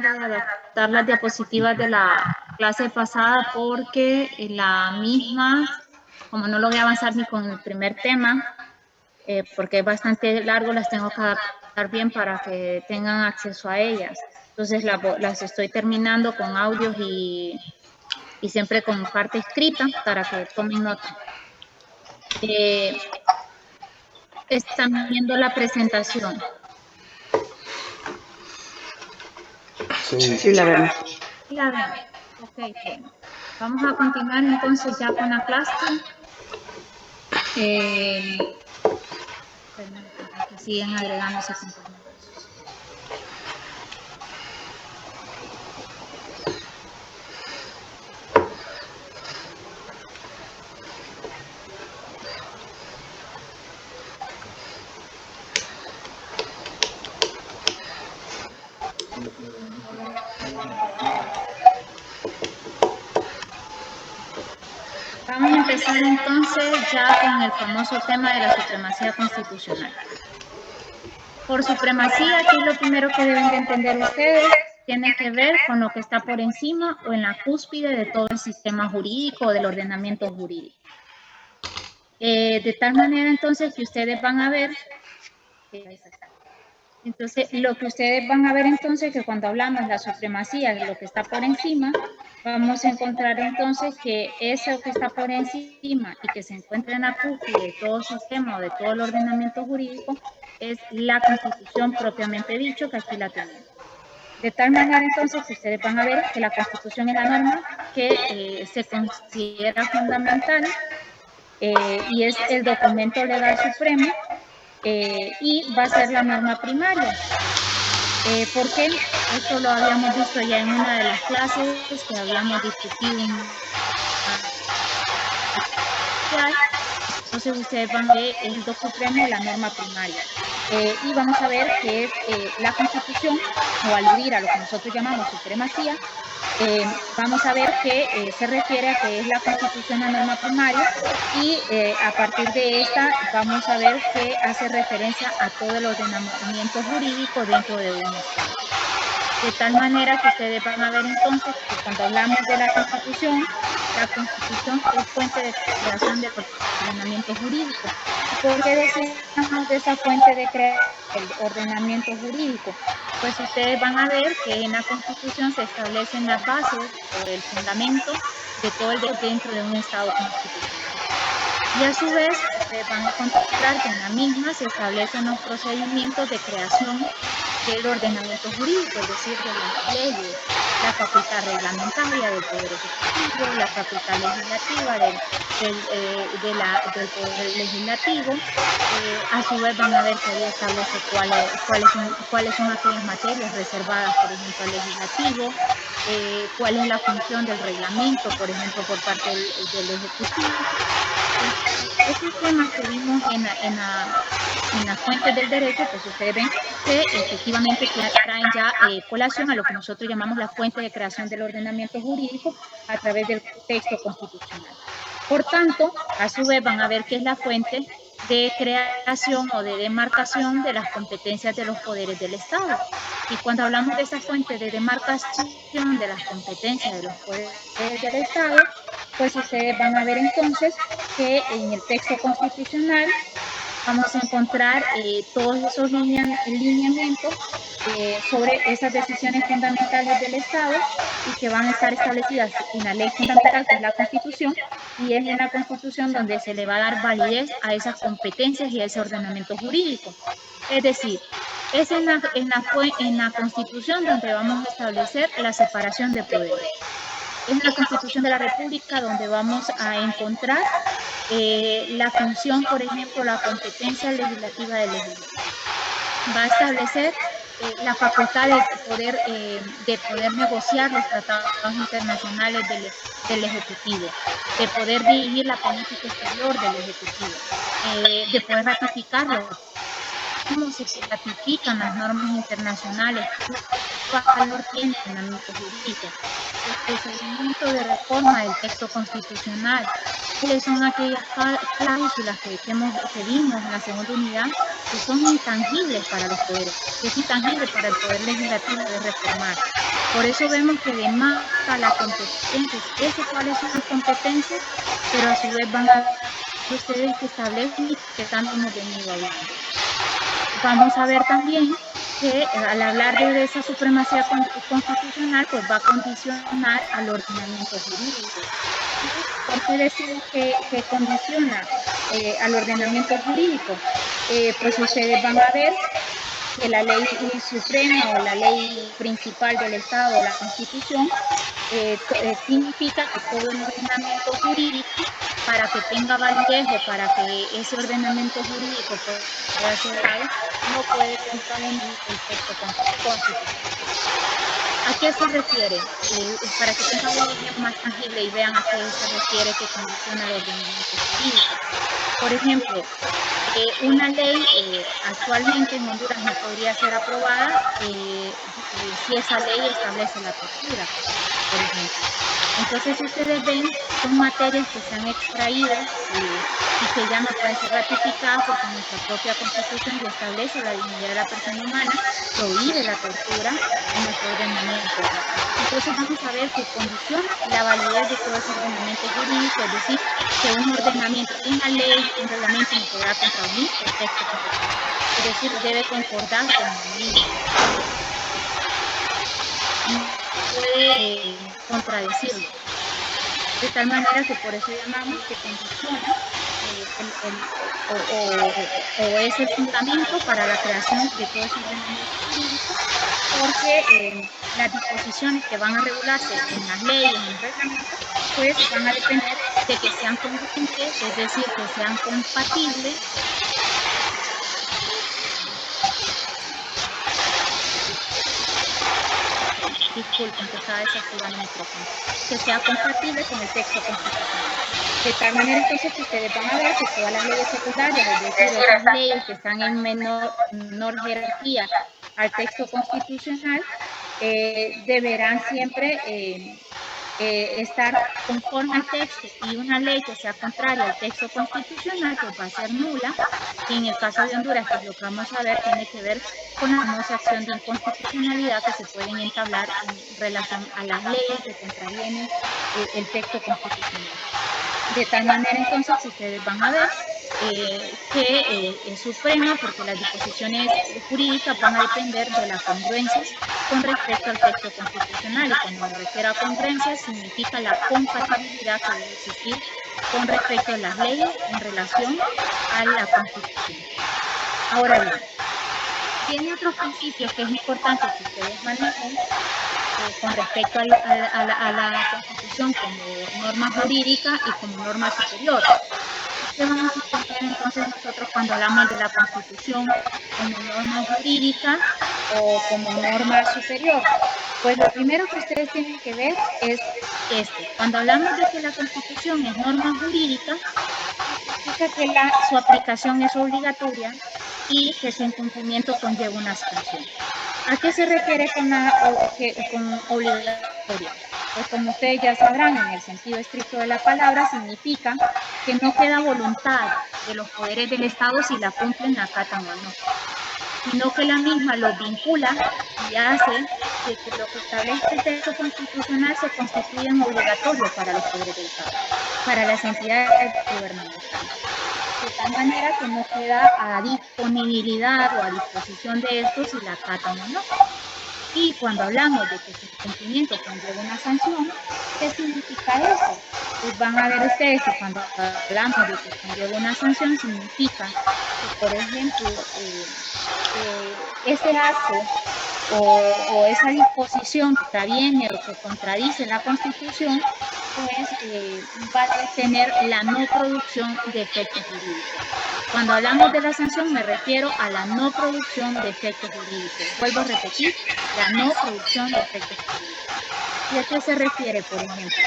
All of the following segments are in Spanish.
terminando de adaptar las diapositivas de la clase pasada porque la misma, como no logré avanzar ni con el primer tema, porque es bastante largo, las tengo que adaptar bien para que tengan acceso a ellas. Entonces las estoy terminando con audios y siempre con parte escrita para que tomen nota. Están viendo la presentación. Sí, la vemos. La vemos. Ok, bueno. Vamos a continuar entonces ya con la clase. Permítanme que siguen agregándose compañeros. Vamos a empezar entonces ya con el famoso tema de la supremacía constitucional. Por supremacía, ¿qué es lo primero que deben de entender ustedes? Tiene que ver con lo que está por encima o en la cúspide de todo el sistema jurídico o del ordenamiento jurídico. De tal manera entonces que ustedes van a ver, entonces lo que ustedes van a ver entonces que cuando hablamos de la supremacía, de lo que está por encima, vamos a encontrar entonces que eso que está por encima y que se encuentra en la cúspide de todo sistema o de todo el ordenamiento jurídico es la Constitución propiamente dicho, que aquí la tenemos. De tal manera entonces que ustedes van a ver que la Constitución es la norma que se considera fundamental y es el documento legal supremo y va a ser la norma primaria. ¿Por qué? Esto lo habíamos visto ya en una de las clases que habíamos discutido. Entonces ustedes van a ver el documento supremo, la norma primaria. Y vamos a ver que es la Constitución, o aludir a lo que nosotros llamamos supremacía, vamos a ver que se refiere a que es la Constitución la norma primaria y a partir de esta vamos a ver que hace referencia a todo el ordenamiento jurídico dentro de un Estado. De tal manera que ustedes van a ver entonces que cuando hablamos de la Constitución es fuente de creación del ordenamiento jurídico. ¿Por qué decimos de esa fuente de creación del ordenamiento jurídico? Pues ustedes van a ver que en la Constitución se establecen las bases o el fundamento de todo el derecho dentro de un Estado constitucional. Y a su vez, ustedes van a encontrar que en la misma se establecen los procedimientos de creación del ordenamiento jurídico, es decir, de las leyes, la facultad reglamentaria del Poder Ejecutivo, la facultad legislativa del Poder Legislativo. A su vez van a ver que ahí establece cuáles son aquellas materias reservadas, por ejemplo, al legislativo, cuál es la función del reglamento, por ejemplo, por parte del Ejecutivo. Esos temas que vimos en las fuentes del derecho, pues ustedes ven que efectivamente traen ya colación a lo que nosotros llamamos la fuente de creación del ordenamiento jurídico a través del texto constitucional. Por tanto, a su vez van a ver que es la fuente de creación o de demarcación de las competencias de los poderes del Estado. Y cuando hablamos de esa fuente de demarcación de las competencias de los poderes del Estado, pues ustedes van a ver entonces que en el texto constitucional vamos a encontrar todos esos lineamientos sobre esas decisiones fundamentales del Estado y que van a estar establecidas en la ley fundamental, que es la Constitución, y es en la Constitución donde se le va a dar validez a esas competencias y a ese ordenamiento jurídico. Es decir, es en la Constitución donde vamos a establecer la separación de poderes. Es en la Constitución de la República donde vamos a encontrar la función, por ejemplo, la competencia legislativa del Ejecutivo. Va a establecer la facultad de poder negociar los tratados internacionales del Ejecutivo, de poder dirigir la política exterior del Ejecutivo, de poder ratificarlo. ¿Cómo se ratifican las normas internacionales? ¿Qué valor tiene el ordenamiento jurídico? El procedimiento de reforma del texto constitucional. ¿Cuáles son aquellas cláusulas que vimos en la segunda unidad que son intangibles para los poderes, que es intangible para el poder legislativo de reformar. Por eso vemos que demanda las competencias, eso cuáles son las competencias, pero a su vez van a ver ustedes que establecen y que tanto hemos venido hablando. Vamos a ver también que al hablar de esa supremacía constitucional, pues va a condicionar al ordenamiento jurídico. ¿Por qué decimos que condiciona al ordenamiento jurídico? Pues ustedes van a ver que la ley suprema o la ley principal del Estado, la Constitución, significa que todo el ordenamiento jurídico, para que tenga validez o para que ese ordenamiento jurídico pueda ser dado, no puede contravenir el texto constitucional. ¿A qué se refiere? Para que tengan un ejemplo más tangible y vean a qué se refiere que condiciona el ordenamiento jurídico. Por ejemplo, una ley actualmente en Honduras no podría ser aprobada si esa ley establece la tortura, por ejemplo. Entonces, ustedes ven, son materias que se han extraído y que ya no pueden ser ratificadas porque nuestra propia Constitución ya establece la dignidad de la persona humana, prohíbe la tortura en nuestro ordenamiento. Entonces, vamos a ver que condiciona la validez de todo ese ordenamiento jurídico, es decir, que un ordenamiento, una ley, un reglamento no podrá contravenir el texto constitucional, es decir, debe concordar con la misma. No puede contradecirlo. De tal manera que por eso llamamos que condiciona o es el fundamento para la creación de todo ese ordenamiento jurídico, porque las disposiciones que van a regularse en las leyes, en los reglamentos, pues van a depender de que sean congruentes, es decir, que sean compatibles disculpen que estaba desactivando el micrófono, que sea compatible con el texto constitucional. De tal manera entonces que ustedes van a ver que todas las leyes secundarias, es decir, esas leyes que están en menor jerarquía al texto constitucional, deberán siempre estar conforme al texto, y una ley que sea contraria al texto constitucional pues va a ser nula, y en el caso de Honduras, que es lo que vamos a ver, tiene que ver con la famosa acción de inconstitucionalidad que se pueden entablar en relación a las leyes que contravienen el texto constitucional. De tal manera entonces que ustedes van a ver que es suprema porque las disposiciones jurídicas van a depender de la congruencia con respecto al texto constitucional, y cuando me refiero a congruencia significa la compatibilidad que debe existir con respecto a las leyes en relación a la Constitución. Ahora bien, tiene otros principios que es importante que ustedes manejen con respecto a la Constitución como norma jurídica y como norma superior. ¿Qué vamos a entender entonces nosotros cuando hablamos de la Constitución como norma jurídica o como norma superior? Pues lo primero que ustedes tienen que ver es esto. Cuando hablamos de que la Constitución es norma jurídica, significa que su aplicación es obligatoria y que su incumplimiento conlleva una sanción. ¿A qué se refiere con obligatoria? Pues como ustedes ya sabrán, en el sentido estricto de la palabra, significa que no queda voluntad de los poderes del Estado si la cumplen, la acatan o no, sino que la misma los vincula y hace de que lo que establece el texto constitucional se constituya en obligatorio para los poderes del Estado, para las entidades gubernamentales. De tal manera que no queda a disponibilidad o a disposición de estos si la acatan o no. Y cuando hablamos de que su cumplimiento conlleva una sanción, ¿qué significa eso? Pues van a ver ustedes que cuando hablamos de que conlleva una sanción, significa que, por ejemplo, ese acto o esa disposición que contraviene o que contradice la Constitución, pues va a tener la no producción de efectos jurídicos. Cuando hablamos de la sanción me refiero a la no producción de efectos jurídicos. Vuelvo a repetir, la no producción de efectos jurídicos. ¿Y a qué se refiere, por ejemplo?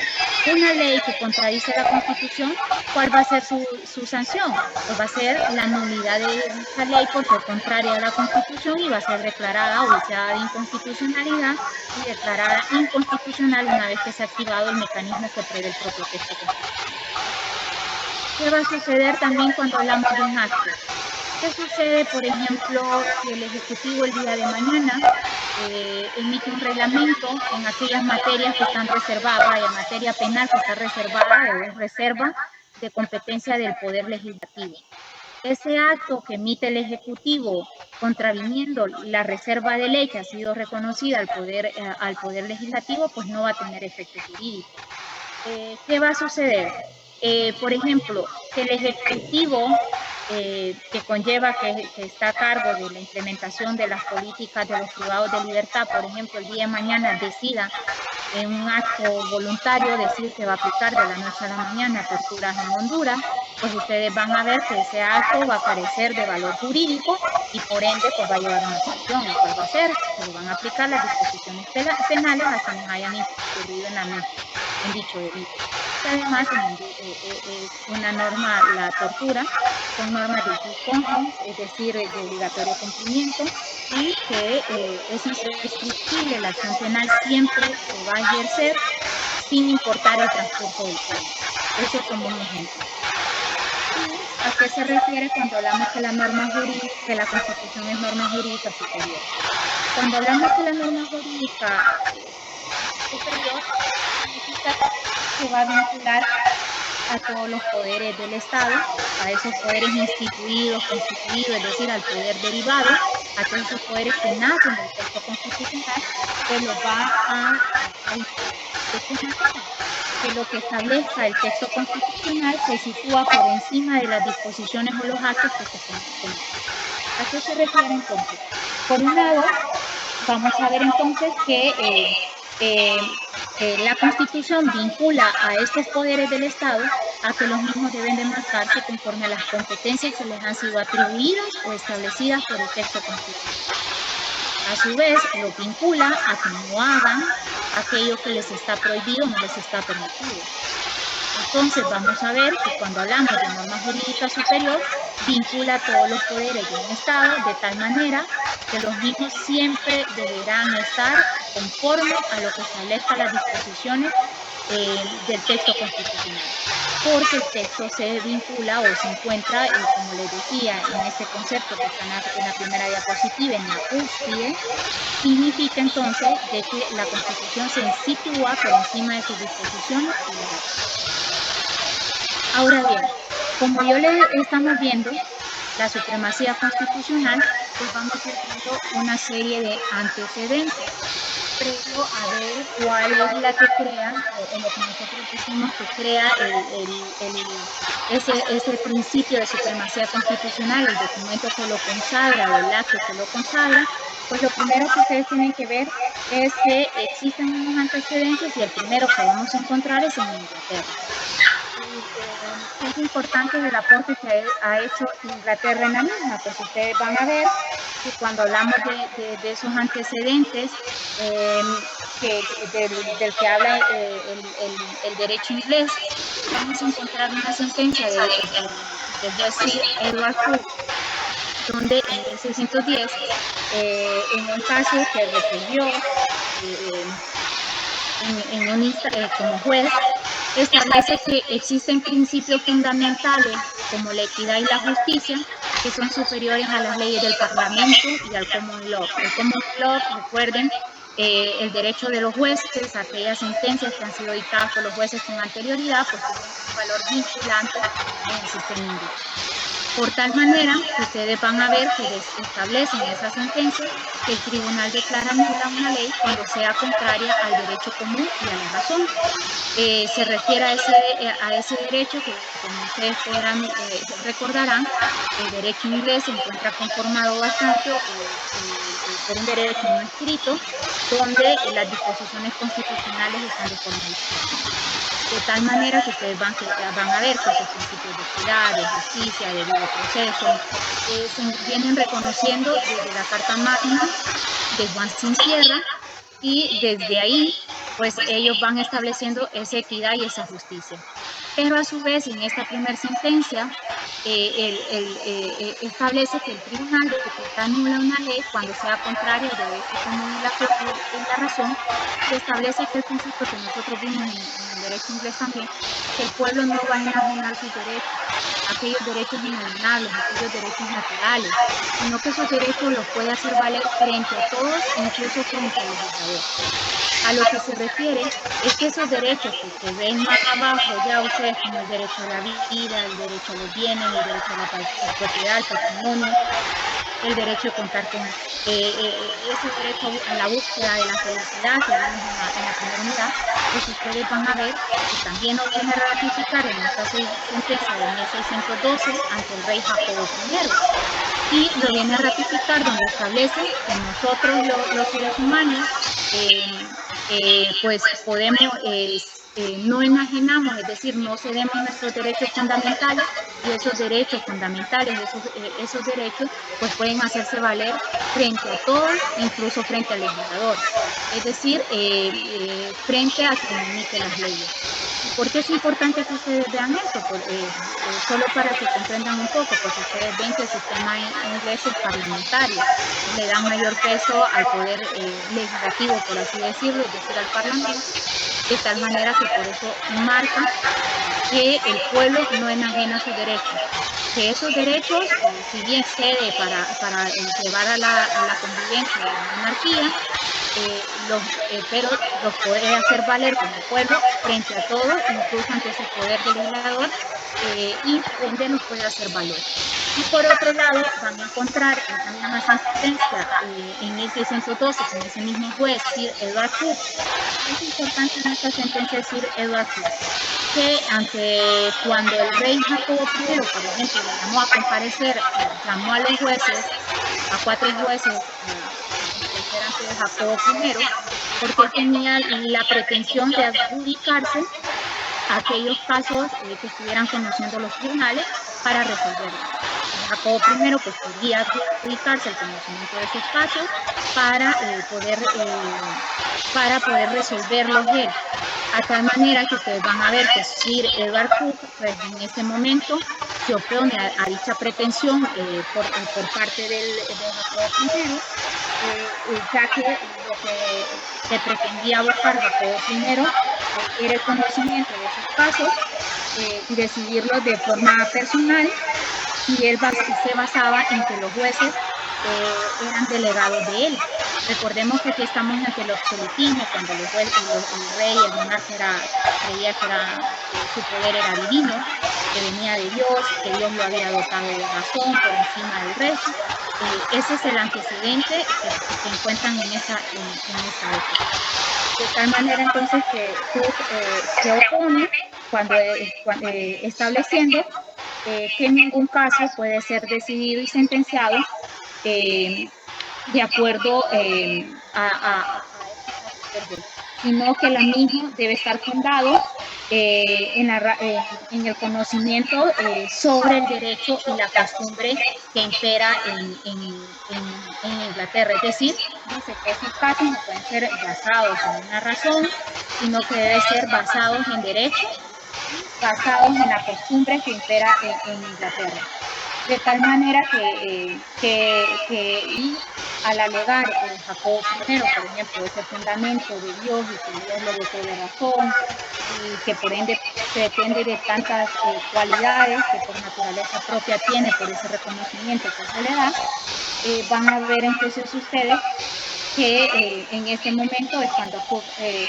Una ley que contradice la Constitución, ¿cuál va a ser su sanción? Pues va a ser la nulidad de dicha ley por ser contraria a la Constitución y va a ser declarada o viciada de inconstitucionalidad y declarada inconstitucional una vez que se ha activado el mecanismo que prevé el propio texto constitucional. ¿Qué va a suceder también cuando hablamos de un acto? ¿Qué sucede, por ejemplo, si el Ejecutivo el día de mañana emite un reglamento en aquellas materias que están reservadas, vaya, materia penal que está reservada o es reserva de competencia del Poder Legislativo? Ese acto que emite el Ejecutivo contraviniendo la reserva de ley que ha sido reconocida al poder Legislativo, pues no va a tener efecto jurídico. ¿Qué va a suceder? Por ejemplo, que el Ejecutivo, que conlleva, que está a cargo de la implementación de las políticas de los privados de libertad, por ejemplo, el día de mañana decida en un acto voluntario decir que va a aplicar de la noche a la mañana torturas en Honduras, pues ustedes van a ver que ese acto va a carecer de valor jurídico y por ende pues va a llevar una sanción. ¿Y cuál va a ser? Se le van a aplicar las disposiciones penales a quienes hayan incurrido en dicho delito. Que además es una norma, la tortura, son normas de jus cogens, es decir, de obligatorio cumplimiento, y que es imprescriptible, la acción penal siempre se va a ejercer sin importar el transcurso del tiempo. Eso como un ejemplo. ¿Y a qué se refiere cuando hablamos que la norma jurídica, que la Constitución es norma jurídica superior? Cuando hablamos que la norma jurídica superior, significa que va a vincular a todos los poderes del Estado, a esos poderes instituidos, constituidos, es decir, al poder derivado, a todos esos poderes que nacen del texto constitucional, pues los va a vincular. ¿De qué manera? Que lo que establezca el texto constitucional se sitúa por encima de las disposiciones o los actos que se cometen. ¿A qué se refiere entonces? Por un lado, vamos a ver entonces que la Constitución vincula a estos poderes del Estado a que los mismos deben demarcarse conforme a las competencias que les han sido atribuidas o establecidas por el texto constitucional. A su vez, los vincula a que no hagan aquello que les está prohibido, no les está permitido. Entonces vamos a ver que cuando hablamos de norma jurídica superior, vincula a todos los poderes de un Estado de tal manera que los mismos siempre deberán estar conforme a lo que establezca las disposiciones del texto constitucional. Porque el texto se vincula o se encuentra, como les decía, en este concepto que está en la primera diapositiva, en la cúspide, significa entonces de que la Constitución se sitúa por encima de sus disposiciones y los actos. Ahora bien, como yo le estamos viendo, la supremacía constitucional, pues vamos a ir viendo una serie de antecedentes previo a ver cuál es la que crea, o lo que nosotros decimos que crea ese principio de supremacía constitucional, el documento que lo consagra o el acto que lo consagra. Pues lo primero que ustedes tienen que ver es que existen unos antecedentes y el primero que vamos a encontrar es en Inglaterra. Es importante el aporte que ha hecho Inglaterra en la misma, pues ustedes van a ver que cuando hablamos de esos antecedentes del que habla el derecho inglés, vamos a encontrar una sentencia del juez Sir Edward Coke, donde en 1610, en un caso que resolvió como juez, establece que existen principios fundamentales como la equidad y la justicia que son superiores a las leyes del Parlamento y al Common Law. El Common Law, recuerden, el derecho de los jueces, aquellas sentencias que han sido dictadas por los jueces con anterioridad, pues tienen un valor vinculante en el sistema inglés. Por tal manera, ustedes van a ver que establecen esa sentencia que el tribunal declara nula una ley cuando sea contraria al derecho común y a la razón. Se refiere a ese derecho que, como ustedes recordarán, el derecho inglés se encuentra conformado bastante por un derecho no escrito, donde las disposiciones constitucionales están de forma distinta. De tal manera que ustedes van a ver que esos principios de equidad, de justicia, de debido proceso, se vienen reconociendo desde la Carta Magna de Juan Sin Sierra, y desde ahí pues ellos van estableciendo esa equidad y esa justicia. Pero a su vez, en esta primera sentencia, establece que el tribunal decreta nula una ley cuando sea contraria al derecho común y la razón, y establece que el principio que nosotros vimos en el derecho inglés también, que el pueblo no va a enajenar sus derechos aquellos derechos inalienables, aquellos derechos naturales, sino que esos derechos los puede hacer valer frente a todos, incluso frente al legislador. A lo que se refiere es que esos derechos que ven más abajo ya ustedes, como el derecho a la vida, el derecho a los bienes, el derecho a la propiedad, al patrimonio, el derecho de contar con ese derecho a la búsqueda de la felicidad que vimos en la primera unidad, pues ustedes van a ver que también lo viene a ratificar en esta sentencia de 1612 ante el rey Jacobo I, y lo viene a ratificar donde establece que nosotros los seres humanos pues podemos, no enajenamos, es decir, no cedemos nuestros derechos fundamentales, y esos derechos fundamentales, esos derechos, pues pueden hacerse valer frente a todos, incluso frente al legislador, es decir, frente a quien emite las leyes. ¿Por qué es importante que ustedes vean esto? Solo para que comprendan un poco, porque ustedes ven que el sistema inglés es parlamentario, le da mayor peso al poder legislativo, por así decirlo, es decir, al parlamento, de tal manera que por eso marca que el pueblo no enajena sus derechos, que esos derechos, si bien cede para llevar a la convivencia de la monarquía, pero los puede hacer valer como pueblo frente a todo, incluso ante ese poder del legislador, y por ende los puede hacer valer. Y por otro lado, van a encontrar en esa misma sentencia, en 1612, con ese mismo juez, Sir Edward Coke. Es importante en esta sentencia decir Edward Coke, que cuando el rey Jacobo I, por ejemplo, le llamó a comparecer, llamó a los jueces, a 4 jueces, comparecer ante Jacobo I, porque él tenía la pretensión de adjudicarse aquellos casos que estuvieran conociendo los tribunales para resolverlos. Jacobo I pues quería adjudicarse el conocimiento de esos casos para poder resolverlos él. A tal manera que ustedes van a ver que Sir Edward Coke, pues en ese momento se opone a dicha pretensión por parte de Jacobo I, ya que lo que pretendía buscar Jacobo I era el conocimiento de esos casos y decidirlos de forma personal, y él se basaba en que los jueces eran delegados de él. Recordemos que aquí estamos ante el absolutismo, cuando los jueces, el rey, el monarca creía que su poder era divino, que venía de Dios, que Dios lo había dotado de razón por encima del resto. Ese es el antecedente que encuentran en esa época. De tal manera entonces que se opone cuando estableciendo que en ningún caso puede ser decidido y sentenciado de acuerdo a sino que la misma debe estar fundado en el conocimiento sobre el derecho y la costumbre que impera en Inglaterra. Es decir, dice que esos casos no pueden ser basados en una razón, sino que deben ser basados en derecho, basados en la costumbre que impera en Inglaterra. De tal manera y al alegar Jacobo I, por ejemplo, ese fundamento de Dios y que Dios lo dotó de razón, y que por ende depende de tantas cualidades que por naturaleza propia tiene por ese reconocimiento que se le da, van a ver entonces ustedes que en este momento es cuando se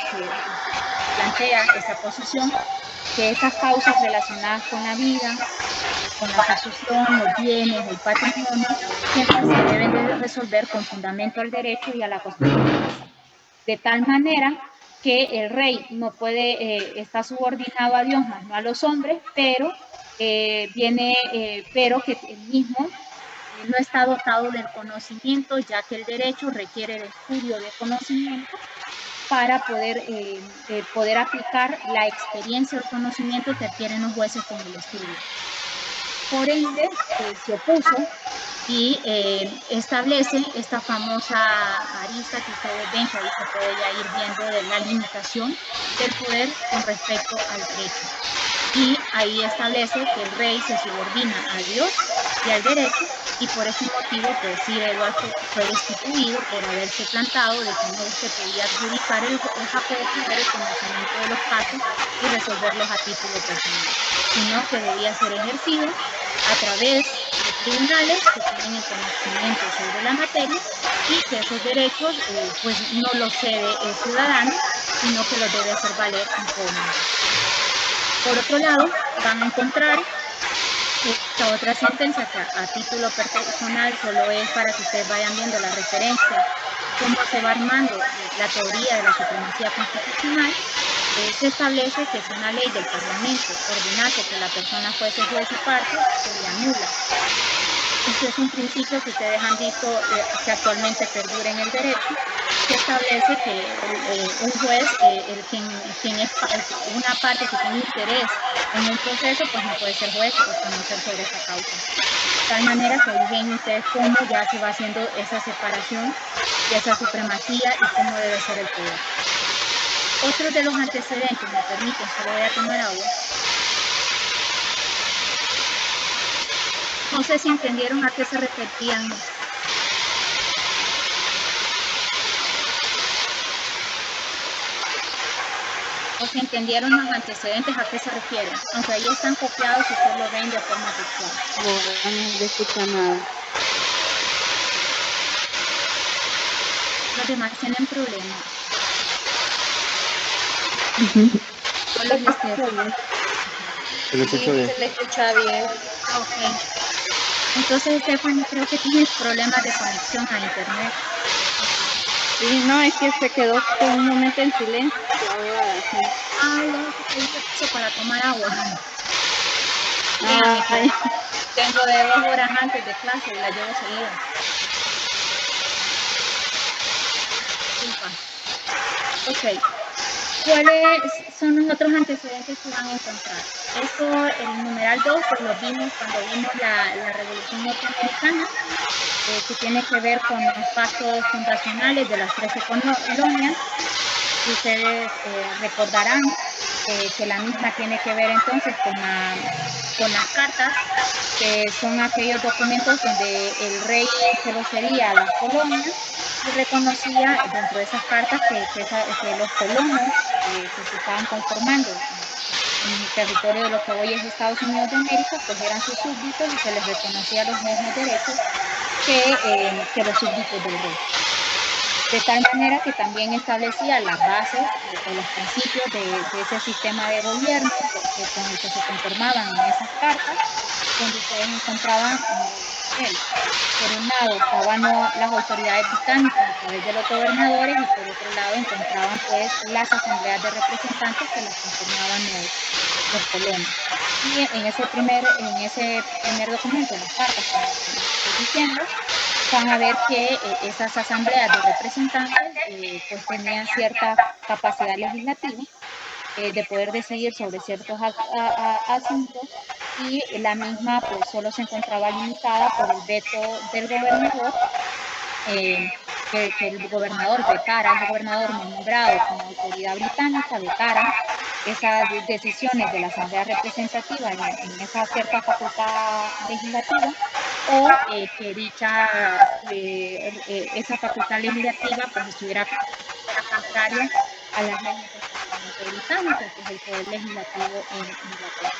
plantea esa posición, que esas causas relacionadas con la vida, con la sucesión, los bienes, el patrimonio, siempre se deben de resolver con fundamento al derecho y a la costumbre. De tal manera que el rey no puede, está subordinado a Dios, más no a los hombres, pero que el mismo no está dotado del conocimiento, ya que el derecho requiere el estudio de conocimiento para poder aplicar la experiencia o el conocimiento que adquieren los jueces con el estudio. Por ende, se opuso y establece esta famosa arista que ustedes ven, que ahí se puede ya ir viendo de la limitación del poder con respecto al derecho. Y ahí establece que el rey se subordina a Dios y al derecho, y por ese motivo pues Sir Edward fue destituido por haberse plantado de que no se podía adjudicar el Jacobi, ver el conocimiento de los casos y resolverlos a título personal, sino que debía ser ejercido a través de tribunales que tienen el conocimiento sobre la materia y que esos derechos pues no los cede el ciudadano, sino que los debe hacer valer en forma. Por otro lado, van a encontrar esta otra sentencia que a título personal solo es para que ustedes vayan viendo la referencia, cómo se va armando la teoría de la supremacía constitucional. Se establece que si una ley del Parlamento ordenase que la persona fuese juez y parte, se le anula. Este es un principio que ustedes han visto que actualmente perdura en el derecho, que establece que un juez, quien es una parte que tiene interés en un proceso, pues no puede ser juez o conocer sobre esa causa. De tal manera que ahí ven ustedes cómo ya se va haciendo esa separación y esa supremacía y cómo debe ser el poder. Otro de los antecedentes, me permiten, solo voy a tomar agua. No sé si entendieron a qué se referían. O si entendieron los antecedentes a qué se refieren. Aunque ahí están copiados y ustedes lo ven de forma textual. No se escucha nada. Los demás tienen problemas. Solo Se le escucha bien. se le escucha bien. Ok. Entonces, Stephanie, creo que tienes problemas de conexión a internet. Sí, no, es que se quedó por un momento en silencio. Ahora sí. Ay, ¿qué hizo para tomar agua? Ay. Tengo de 2 horas antes de clase y la llevo seguida. Disculpa. Ok. ¿Cuáles son los otros antecedentes que van a encontrar? Esto, el numeral 2, pues lo vimos cuando vimos la Revolución Norteamericana, que tiene que ver con los pactos fundacionales de las 13 colonias. Ustedes recordarán que la misma tiene que ver entonces con las cartas, que son aquellos documentos donde el rey se los cedía a las colonias y reconocía dentro de esas cartas que los colonos que se estaban conformando en el territorio de lo que hoy es Estados Unidos de América, pues eran sus súbditos y se les reconocía los mismos derechos que los súbditos del rey. De tal manera que también establecía las bases o los principios de ese sistema de gobierno con el que se conformaban en esas cartas, donde ustedes encontraban, por un lado estaban las autoridades británicas a través de los gobernadores y por otro lado encontraban pues las asambleas de representantes que las conformaban los colonos. Y en ese primer documento, las cartas, como estoy diciendo, van a ver que esas asambleas de representantes pues tenían cierta capacidad legislativa de poder decidir sobre ciertos asuntos y la misma pues solo se encontraba limitada por el veto del gobernador, que el gobernador vetara, el gobernador nombrado como autoridad británica vetara esas decisiones de la asamblea representativa en esa cierta facultad legislativa, o que esa facultad legislativa pues estuviera contraria a las leyes del Parlamento británico, que es el poder legislativo en Inglaterra.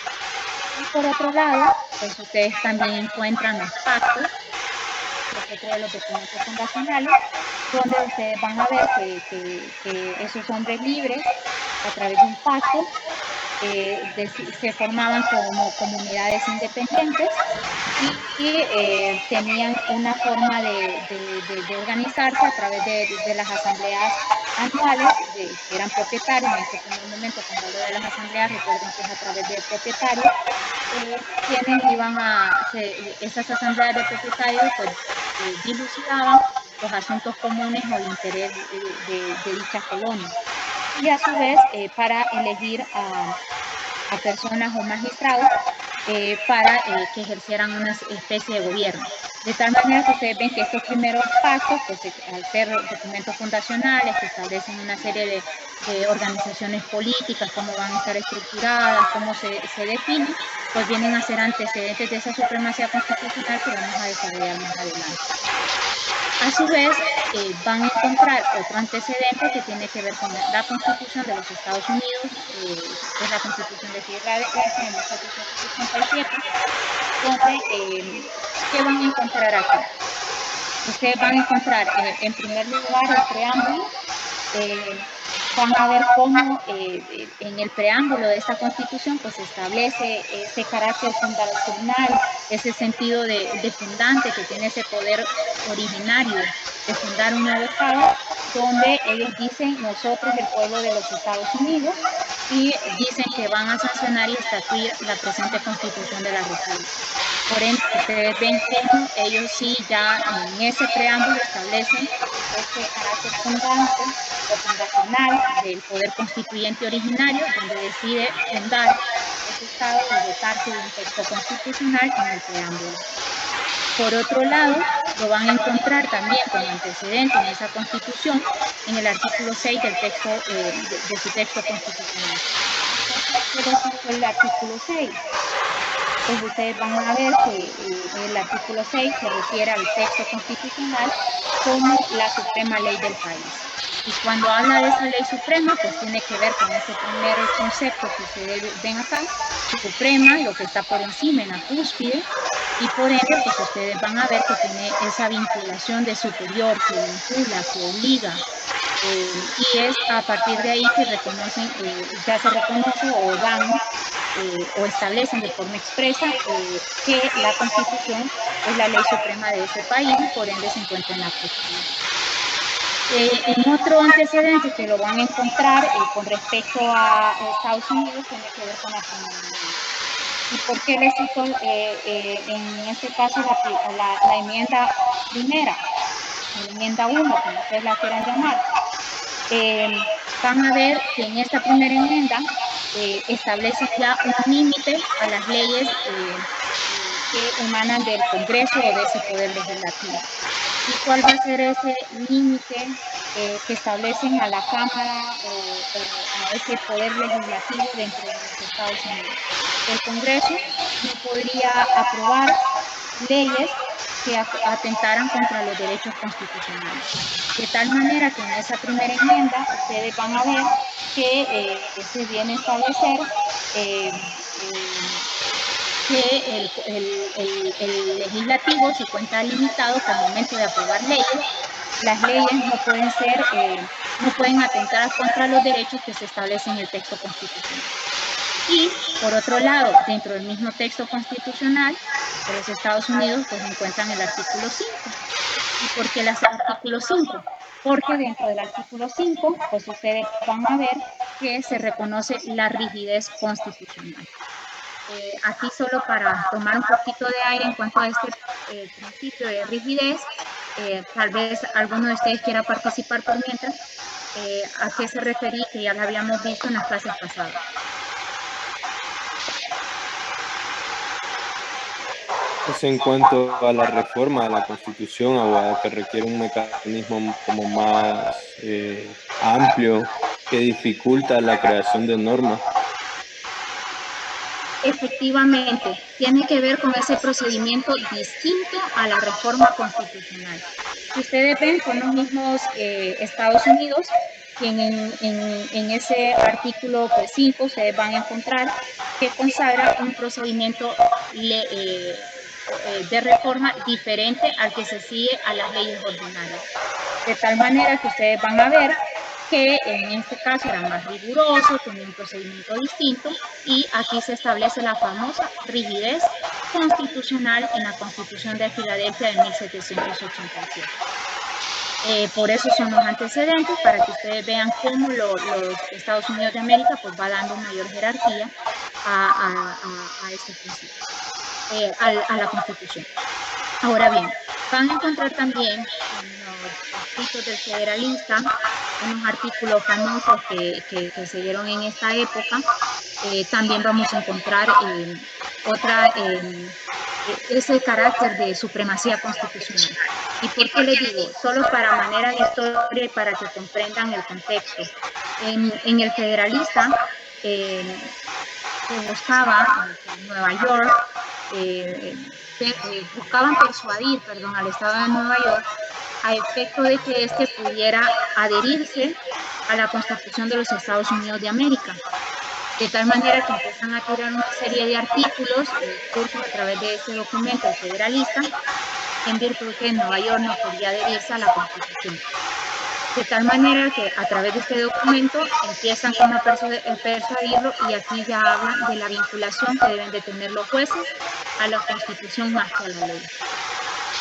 Y por otro lado, pues ustedes también encuentran los pactos, que es otro de los documentos fundacionales, donde ustedes van a ver que esos hombres libres, a través de un pacto, se formaban como comunidades independientes y tenían una forma de organizarse a través de las asambleas anuales, que eran propietarios. En este primer momento, cuando hablo de las asambleas, recuerden que es a través de propietarios, quienes esas asambleas de propietarios pues dilucidaban los asuntos comunes o el interés de dicha colonia. Y a su vez, para elegir a personas o magistrados para que ejercieran una especie de gobierno. De tal manera que ustedes ven que estos primeros pactos, pues al ser documentos fundacionales que establecen una serie de organizaciones políticas, cómo van a estar estructuradas, cómo se definen, pues vienen a ser antecedentes de esa supremacía constitucional que vamos a desarrollar más adelante. A su vez, van a encontrar otro antecedente que tiene que ver con la Constitución de los Estados Unidos, que es la Constitución de Filadelfia de 1787, donde, ¿qué van a encontrar aquí? Ustedes van a encontrar, en primer lugar, el preámbulo. Van a ver cómo en el preámbulo de esta Constitución pues se establece ese carácter fundacional, ese sentido de fundante que tiene ese poder originario de fundar un nuevo Estado, donde ellos dicen nosotros, el pueblo de los Estados Unidos, y dicen que van a sancionar y estatuir la presente Constitución de la República. Por ende, ustedes ven cómo ellos sí ya en ese preámbulo establecen este carácter fundante o fundacional del poder constituyente originario, donde decide fundar ese Estado y dotarse de un texto constitucional en el preámbulo. Por otro lado, lo van a encontrar también como antecedente en esa Constitución, en el artículo 6 del texto, de su texto constitucional. ¿Qué es el artículo 6? Pues ustedes van a ver que el artículo 6 se refiere al texto constitucional como la suprema ley del país. Y cuando habla de esa ley suprema, pues tiene que ver con ese primer concepto que ustedes ven acá, suprema, lo que está por encima, en la cúspide, y por ende, pues ustedes van a ver que tiene esa vinculación de superior, que vincula, que obliga, y es a partir de ahí que reconocen, ya se reconoce o dan o establecen de forma expresa que la Constitución es la ley suprema de ese país y por ende se encuentra en la Constitución. En otro antecedente que lo van a encontrar con respecto a Estados Unidos tiene que ver con la primera enmienda. ¿Y por qué les cito en este caso la enmienda primera, la enmienda 1, como ustedes la quieran llamar? Van a ver que en esta primera enmienda establece ya un límite a las leyes que emanan del Congreso o de ese poder legislativo. ¿Y cuál va a ser ese límite que establecen a la Cámara o a ese poder legislativo dentro de los Estados Unidos? El Congreso no podría aprobar leyes que atentaran contra los derechos constitucionales. De tal manera que en esa primera enmienda ustedes van a ver que se viene a establecer que el legislativo se encuentra limitado que al momento de aprobar leyes, las leyes no pueden ser, no pueden atentar contra los derechos que se establecen en el texto constitucional. Y, por otro lado, dentro del mismo texto constitucional de los Estados Unidos, pues encuentran el artículo 5. ¿Y por qué el artículo 5? Porque dentro del artículo 5, pues ustedes van a ver que se reconoce la rigidez constitucional. Aquí solo para tomar un poquito de aire en cuanto a este principio de rigidez, tal vez alguno de ustedes quiera participar por mientras, a qué se refería, que ya lo habíamos visto en las clases pasadas. Pues en cuanto a la reforma de la Constitución, abogada, que requiere un mecanismo como más amplio, que dificulta la creación de normas. Efectivamente, tiene que ver con ese procedimiento distinto a la reforma constitucional. Si ustedes ven, son los mismos Estados Unidos, quien en ese artículo 5 ustedes van a encontrar que consagra un procedimiento de reforma diferente al que se sigue a las leyes ordinarias. De tal manera que ustedes van a ver que en este caso era más riguroso, tenía un procedimiento distinto y aquí se establece la famosa rigidez constitucional en la Constitución de Filadelfia de 1787. Por eso son los antecedentes, para que ustedes vean cómo los Estados Unidos de América pues va dando mayor jerarquía a este principio, a la Constitución. Ahora bien, van a encontrar también en los escritos del federalista unos artículos famosos que se dieron en esta época. También vamos a encontrar ese carácter de supremacía constitucional. ¿Y por qué les digo? Solo para manera de historia y para que comprendan el contexto. En el federalista se buscaba en Nueva York, buscaban persuadir, perdón, al Estado de Nueva York a efecto de que éste pudiera adherirse a la Constitución de los Estados Unidos de América. De tal manera que empiezan a tirar una serie de artículos cursos a través de este documento, el federalista, en virtud de que Nueva York no quería adherirse a la Constitución. De tal manera que a través de este documento empiezan como a persuadirlo, y aquí ya hablan de la vinculación que deben de tener los jueces a la Constitución más que a la ley.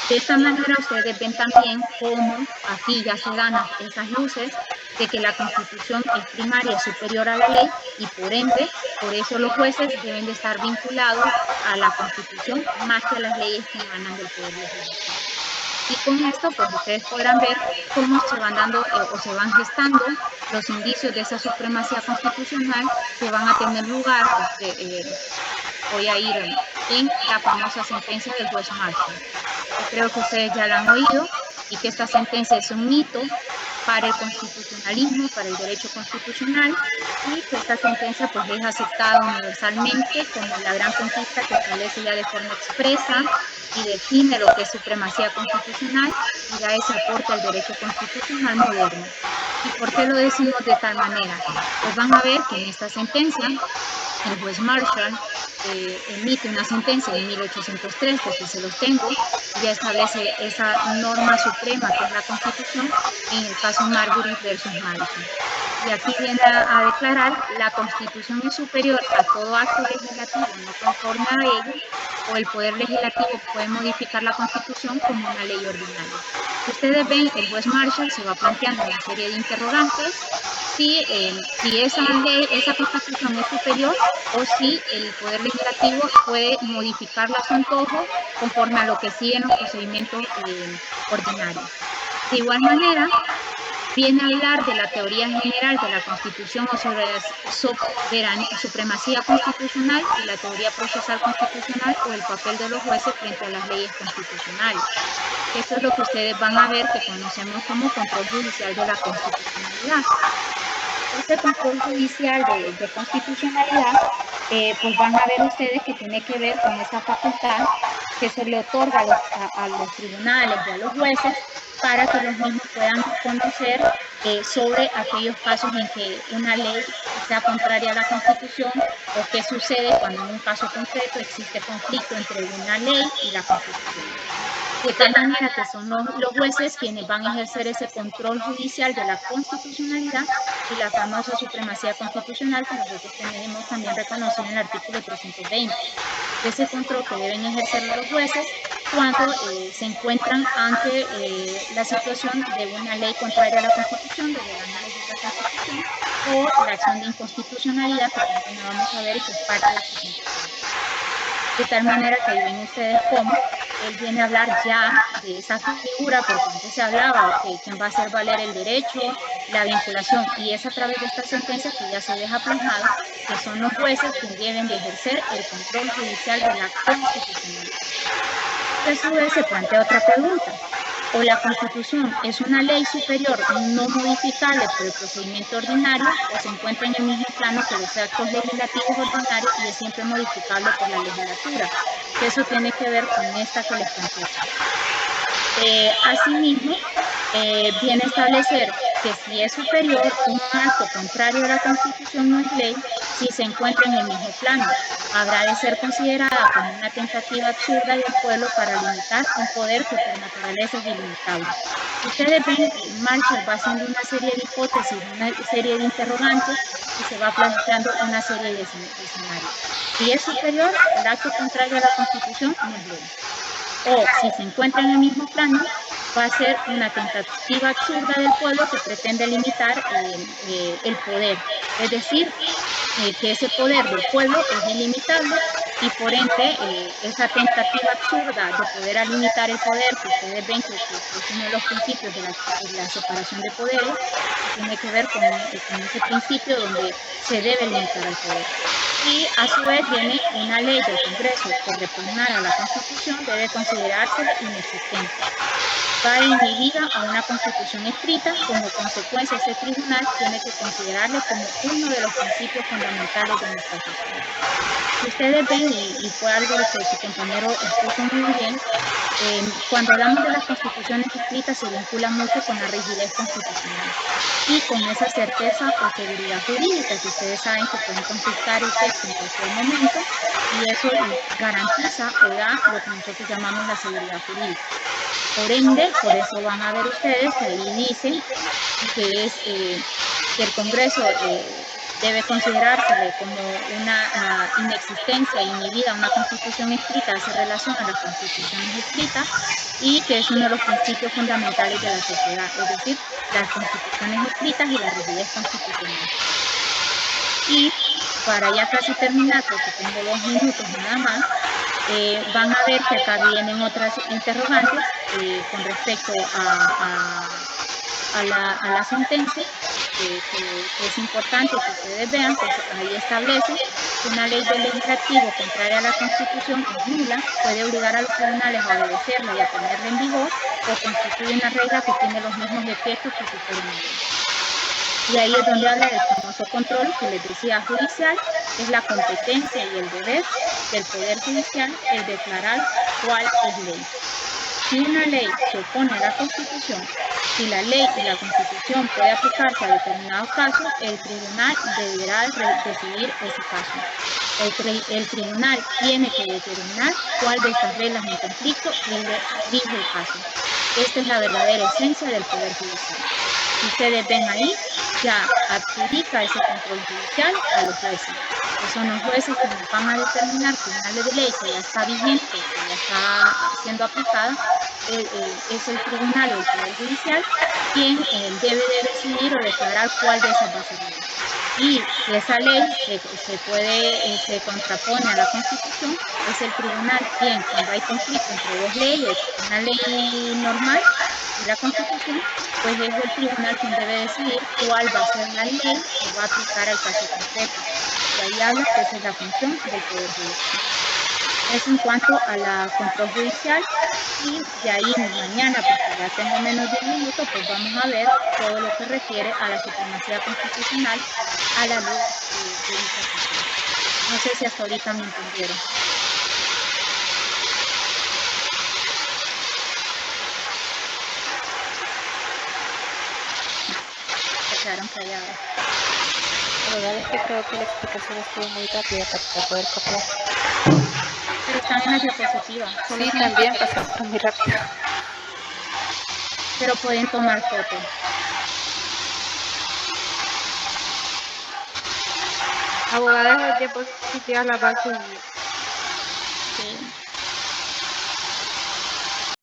De esta manera ustedes ven también cómo aquí ya se dan esas luces de que la Constitución es primaria, es superior a la ley, y por ende, por eso los jueces deben de estar vinculados a la Constitución más que a las leyes que emanan del Poder Legislativo. Y con esto, pues ustedes podrán ver cómo se van dando o se van gestando los indicios de esa supremacía constitucional que van a tener lugar, voy a ir en la famosa sentencia del juez Marshall. Yo creo que ustedes ya la han oído, y que esta sentencia es un hito para el constitucionalismo, para el derecho constitucional, y que esta sentencia pues es aceptada universalmente como la gran conquista que establece ya de forma expresa y define lo que es supremacía constitucional y da ese aporte al derecho constitucional moderno. ¿Y por qué lo decimos de tal manera? Pues van a ver que en esta sentencia el juez Marshall emite una sentencia en 1803, que aquí se los tengo, ya establece esa norma suprema que es la Constitución en el caso Marbury versus Madison. Y aquí viene a declarar: la Constitución es superior a todo acto legislativo no conforme a ella, o el Poder Legislativo puede modificar la Constitución como una ley ordinaria. Si ustedes ven, el juez Marshall se va planteando una serie de interrogantes si esa ley, esa Constitución es superior, o si el Poder Legislativo puede modificarla a su antojo conforme a lo que siguen los procedimientos ordinarios. De igual manera, viene a hablar de la teoría general de la Constitución o sobre la supremacía constitucional y la teoría procesal constitucional, o el papel de los jueces frente a las leyes constitucionales. Esto es lo que ustedes van a ver que conocemos como control judicial de la constitucionalidad. Este control judicial de constitucionalidad, pues van a ver ustedes que tiene que ver con esa facultad que se le otorga a los tribunales y a los jueces para que los mismos puedan conocer sobre aquellos casos en que una ley sea contraria a la Constitución, o qué sucede cuando en un caso concreto existe conflicto entre una ley y la Constitución. De tal manera que son los jueces quienes van a ejercer ese control judicial de la constitucionalidad y la famosa supremacía constitucional que nosotros tenemos también reconocido en el artículo 320. Ese control que deben ejercer los jueces cuando se encuentran ante la situación de una ley contraria a la Constitución, de violar la Constitución, o la acción de inconstitucionalidad que también vamos a ver que es parte de la Constitución. De tal manera que ahí ven ustedes cómo él viene a hablar ya de esa figura, porque antes se hablaba de quién va a hacer valer el derecho, la vinculación, y es a través de esta sentencia que ya se deja plasmado que son los jueces quienes deben de ejercer el control judicial de la constitucionalidad. A su vez se plantea otra pregunta: o la Constitución es una ley superior no modificable por el procedimiento ordinario, o se encuentra en el mismo plano que los actos legislativos ordinarios y es siempre modificable por la legislatura. Eso tiene que ver con esta que les planteo. Asimismo, viene a establecer que si es superior, un acto contrario a la Constitución no es ley si se encuentra en el mismo plano. Habrá de ser considerada como una tentativa absurda del pueblo para limitar un poder que por naturaleza es ilimitable. Ustedes ven que Marshall va haciendo una serie de hipótesis, una serie de interrogantes, y se va planteando una serie de escenarios. Si es superior, el acto contrario a la Constitución no es ley. O si se encuentra en el mismo plano, va a ser una tentativa absurda del pueblo que pretende limitar el poder. Es decir, que ese poder del pueblo es ilimitable, y por ende esa tentativa absurda de poder limitar el poder, que ustedes ven que es uno de los principios de la separación de poderes, tiene que ver con ese principio donde se debe limitar el poder. Y a su vez viene una ley del Congreso que repugnara a la Constitución, debe considerarse inexistente. va inhibida a una constitución escrita. Como consecuencia, ese tribunal tiene que considerarle como uno de los principios fundamentales de nuestra sociedad. Si ustedes ven, y fue algo que su compañero expuso muy bien, cuando hablamos de las constituciones escritas se vincula mucho con la rigidez constitucional y con esa certeza o seguridad jurídica, que ustedes saben que pueden consultar el texto en cualquier momento, y eso garantiza o da lo que nosotros llamamos la seguridad jurídica. Por ende, por eso van a ver ustedes que ahí dice que el Congreso debe considerársele como una inexistencia inhibida, una constitución escrita hace relación a las constituciones escritas, y que es uno de los principios fundamentales de la sociedad, es decir, las constituciones escritas y la rigidez constitucional. Y para ya casi terminar, porque tengo 2 minutos nada más, van a ver que acá vienen otras interrogantes con respecto a la sentencia, que es importante que ustedes vean, pues ahí establece que una ley del legislativo contraria a la Constitución es nula, puede obligar a los tribunales a obedecerla y a ponerla en vigor, o constituye una regla que tiene los mismos efectos que si fuera una ley. Y ahí es donde habla del famoso control que les decía judicial, que es la competencia y el deber del Poder Judicial el declarar cuál es ley. Si una ley se opone a la Constitución, si la ley y la Constitución puede aplicarse a determinados casos, el tribunal deberá decidir ese caso. El tribunal tiene que determinar cuál de estas reglas en conflicto rige el caso. Esta es la verdadera esencia del Poder Judicial. Si ustedes ven ahí, ya adjudica ese control judicial a los jueces, que son los jueces que nos van a determinar que una ley de ley que ya está vigente, que ya está siendo aplicada, es el tribunal o el Poder Judicial quien debe de decidir o declarar cuál de esas va a ser la ley. Y si esa ley se contrapone a la Constitución, es el tribunal quien, cuando hay conflicto entre 2 leyes, una ley normal y la Constitución, pues es el tribunal quien debe decidir cuál va a ser la ley que va a aplicar al caso concreto. Y ahí habla que esa es la función del Poder Judicial. Eso en cuanto a la control judicial, y de ahí mañana, porque ya tengo menos de 1 minuto, pues vamos a ver todo lo que refiere a la supremacía constitucional a la luz de dicha control. No sé si hasta ahorita me entendieron. Se quedaron callados. La verdad es que creo que la explicación estuvo muy rápida para poder copiar. Pero están en la diapositiva. Sí, también pasaron muy rápido. Pero pueden tomar fotos. Abogada, las diapositivas las va a subir.